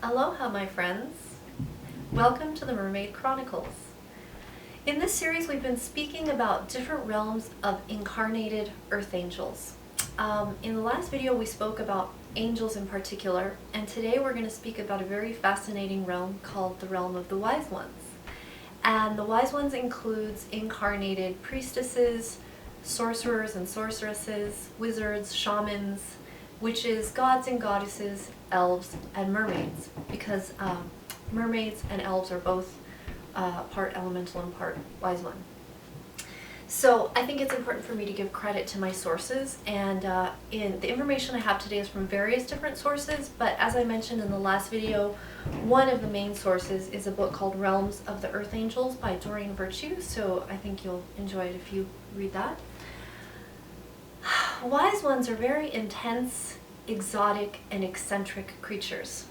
Aloha, my friends. Welcome to the Mermaid Chronicles. In this series, we've been speaking about different realms of incarnated earth angels. In the last video, we spoke about angels in particular, and today we're going to speak about a very fascinating realm called the realm of the wise ones. And the wise ones includes incarnated priestesses, sorcerers and sorceresses, wizards, shamans, witches, gods and goddesses, elves, and mermaids, because mermaids and elves are both part elemental and part wise one. So I think it's important for me to give credit to my sources, and in the information I have today is from various different sources, but as I mentioned in the last video, one of the main sources is a book called Realms of the Earth Angels by Doreen Virtue, so I think you'll enjoy it if you read that. Wise ones are very intense, exotic, and eccentric creatures.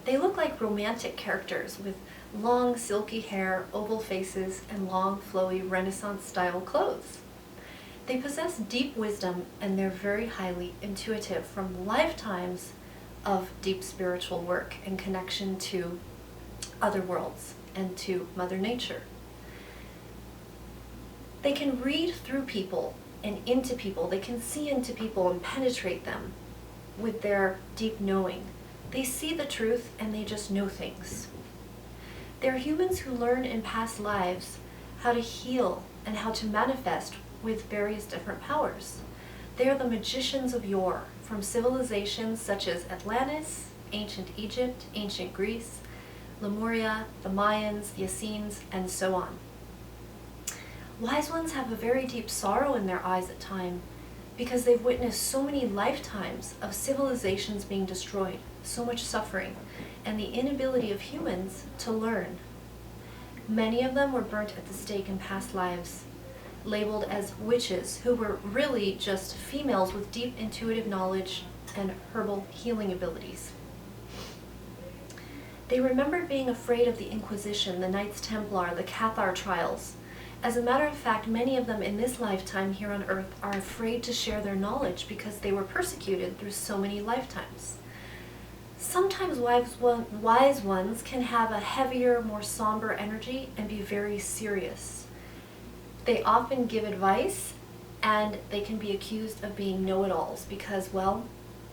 They look like romantic characters with long silky hair, oval faces, and long flowy Renaissance-style clothes. They possess deep wisdom and they're very highly intuitive from lifetimes of deep spiritual work and connection to other worlds and to Mother Nature. They can read through people and into people. They can see into people and penetrate them with their deep knowing. They see the truth and they just know things. They're humans who learn in past lives how to heal and how to manifest with various different powers. They are the magicians of yore, from civilizations such as Atlantis, ancient Egypt, ancient Greece, Lemuria, the Mayans, the Essenes, and so on. Wise ones have a very deep sorrow in their eyes at times because they've witnessed so many lifetimes of civilizations being destroyed, so much suffering, and the inability of humans to learn. Many of them were burnt at the stake in past lives, labeled as witches, who were really just females with deep intuitive knowledge and herbal healing abilities. They remembered being afraid of the Inquisition, the Knights Templar, the Cathar trials. As a matter of fact, many of them in this lifetime here on Earth are afraid to share their knowledge because they were persecuted through so many lifetimes. Sometimes wise ones can have a heavier, more somber energy and be very serious. They often give advice, and they can be accused of being know-it-alls because, well,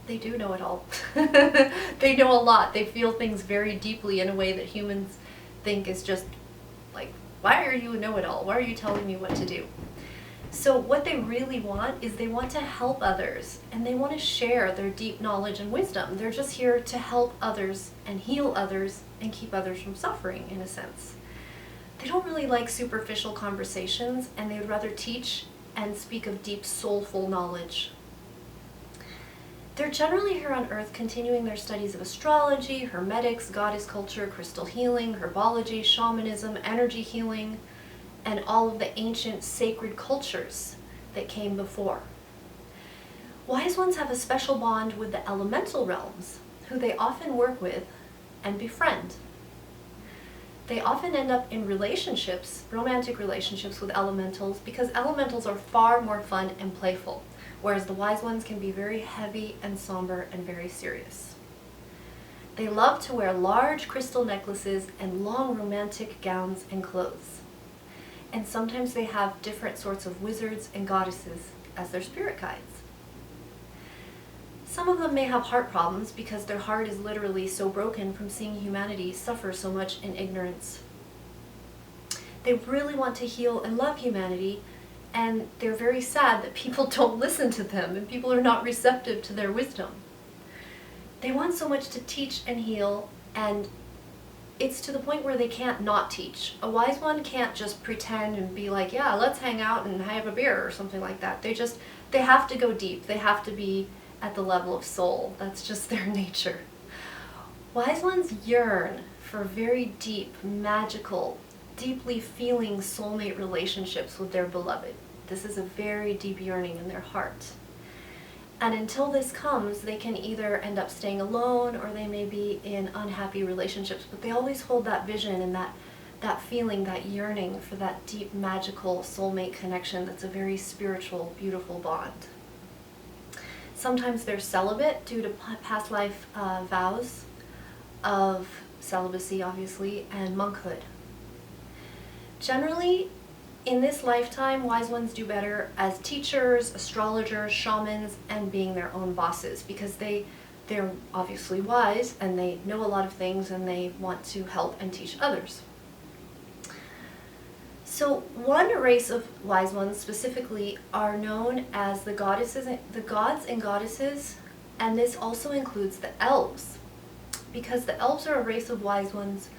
they do know it all. They know a lot. They feel things very deeply in a way that humans think is just like, why are you a know-it-all? Why are you telling me what to do? So what they really want is they want to help others, and they want to share their deep knowledge and wisdom. They're just here to help others and heal others and keep others from suffering, in a sense. They don't really like superficial conversations, and they would rather teach and speak of deep, soulful knowledge. They're generally here on Earth continuing their studies of astrology, hermetics, goddess culture, crystal healing, herbology, shamanism, energy healing, and all of the ancient sacred cultures that came before. Wise ones have a special bond with the elemental realms, who they often work with and befriend. They often end up in relationships, romantic relationships with elementals, because elementals are far more fun and playful, whereas the wise ones can be very heavy and somber and very serious. They love to wear large crystal necklaces and long romantic gowns and clothes. And sometimes they have different sorts of wizards and goddesses as their spirit guides. Some of them may have heart problems because their heart is literally so broken from seeing humanity suffer so much in ignorance. They really want to heal and love humanity, and they're very sad that people don't listen to them and people are not receptive to their wisdom. They want so much to teach and heal, and it's to the point where they can't not teach. A wise one can't just pretend and be like, yeah, let's hang out and have a beer or something like that. They have to go deep. They have to be at the level of soul. That's just their nature. Wise ones yearn for very deep, magical, deeply feeling soulmate relationships with their beloved. This is a very deep yearning in their heart. And until this comes, they can either end up staying alone or they may be in unhappy relationships, but they always hold that vision and that feeling, that yearning for that deep, magical soulmate connection that's a very spiritual, beautiful bond. Sometimes they're celibate due to past life vows, of celibacy, obviously, and monkhood. Generally, in this lifetime, wise ones do better as teachers, astrologers, shamans, and being their own bosses, because they're obviously wise and they know a lot of things and they want to help and teach others. So one race of wise ones specifically are known as the gods and goddesses, and this also includes the elves, because the elves are a race of wise ones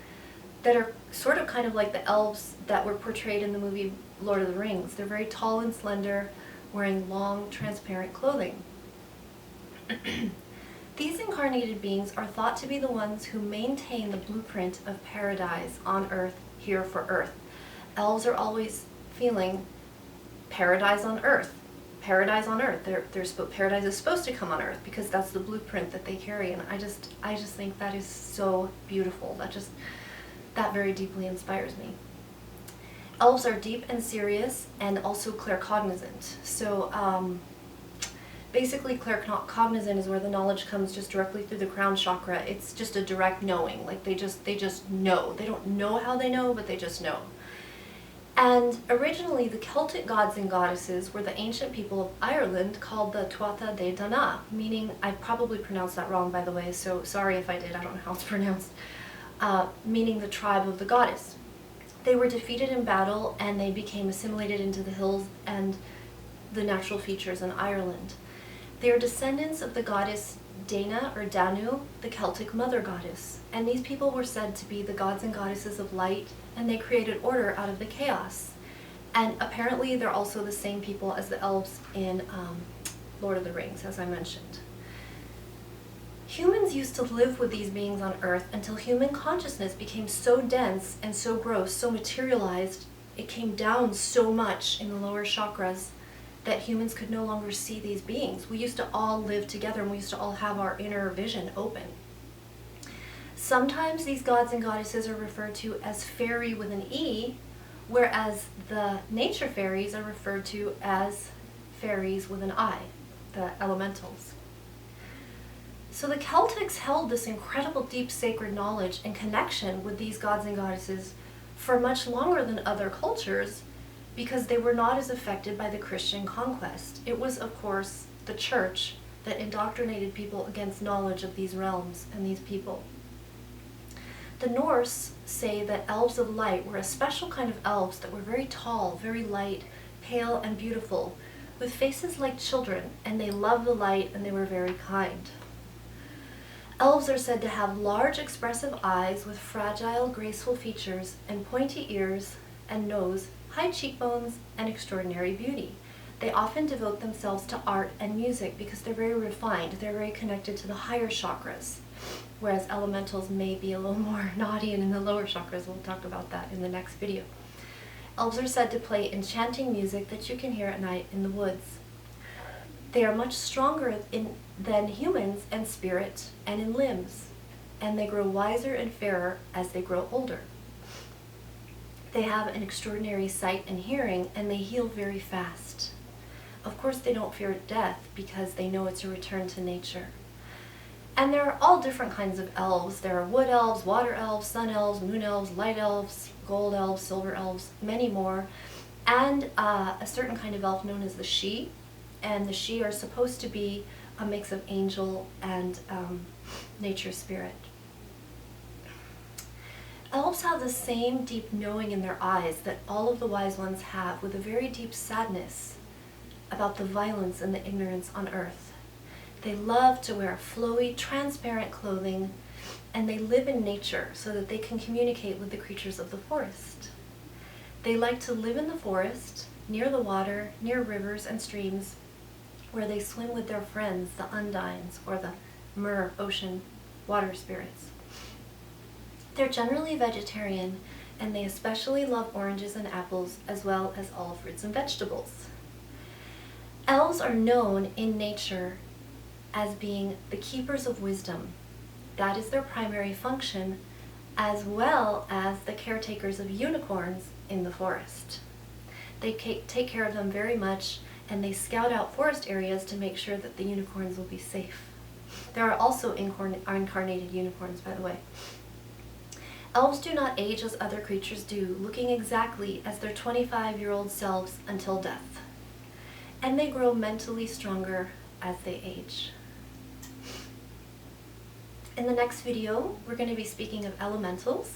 that are sort of kind of like the elves that were portrayed in the movie Lord of the Rings. They're very tall and slender, wearing long, transparent clothing. These incarnated beings are thought to be the ones who maintain the blueprint of paradise on earth, here for earth. Elves are always feeling paradise on earth. Paradise on earth. Paradise is supposed to come on earth because that's the blueprint that they carry, and I just think that is so beautiful. That very deeply inspires me. Elves are deep and serious and also claircognizant. So basically claircognizant is where the knowledge comes just directly through the crown chakra. It's just a direct knowing. Like they just know. They don't know how they know, but they just know. And originally the Celtic gods and goddesses were the ancient people of Ireland called the Tuatha De Danann, meaning, I probably pronounced that wrong by the way, so sorry if I did, I don't know how it's pronounced, meaning the tribe of the goddess. They were defeated in battle and they became assimilated into the hills and the natural features in Ireland. They are descendants of the goddess Dana or Danu, the Celtic mother goddess, and these people were said to be the gods and goddesses of light, and they created order out of the chaos. And apparently they're also the same people as the elves in Lord of the Rings, as I mentioned. Humans used to live with these beings on Earth until human consciousness became so dense and so gross, so materialized, it came down so much in the lower chakras that humans could no longer see these beings. We used to all live together and we used to all have our inner vision open. Sometimes these gods and goddesses are referred to as fairy with an E, whereas the nature fairies are referred to as fairies with an I, the elementals. So the Celtics held this incredible deep sacred knowledge and connection with these gods and goddesses for much longer than other cultures, because they were not as affected by the Christian conquest. It was, of course, the church that indoctrinated people against knowledge of these realms and these people. The Norse say that elves of light were a special kind of elves that were very tall, very light, pale, and beautiful, with faces like children, and they loved the light and they were very kind. Elves are said to have large expressive eyes with fragile, graceful features and pointy ears and nose, high cheekbones, and extraordinary beauty. They often devote themselves to art and music because they're very refined, they're very connected to the higher chakras, whereas elementals may be a little more naughty and in the lower chakras. We'll talk about that in the next video. Elves are said to play enchanting music that you can hear at night in the woods. They are much stronger than humans in spirit and in limbs, and they grow wiser and fairer as they grow older. They have an extraordinary sight and hearing, and they heal very fast. Of course, they don't fear death because they know it's a return to nature. And there are all different kinds of elves. There are wood elves, water elves, sun elves, moon elves, light elves, gold elves, silver elves, many more, and a certain kind of elf known as the She. And the She are supposed to be a mix of angel and nature spirit. Elves have the same deep knowing in their eyes that all of the wise ones have, with a very deep sadness about the violence and the ignorance on earth. They love to wear flowy, transparent clothing, and they live in nature so that they can communicate with the creatures of the forest. They like to live in the forest, near the water, near rivers and streams, where they swim with their friends, the undines, or the ocean water spirits. They're generally vegetarian, and they especially love oranges and apples, as well as all fruits and vegetables. Elves are known in nature as being the keepers of wisdom. That is their primary function, as well as the caretakers of unicorns in the forest. They take care of them very much, and they scout out forest areas to make sure that the unicorns will be safe. There are also incarnated unicorns, by the way. Elves do not age as other creatures do, looking exactly as their 25-year-old selves until death. And they grow mentally stronger as they age. In the next video, we're going to be speaking of elementals,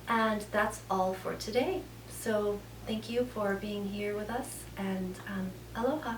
and that's all for today. So thank you for being here with us, and aloha.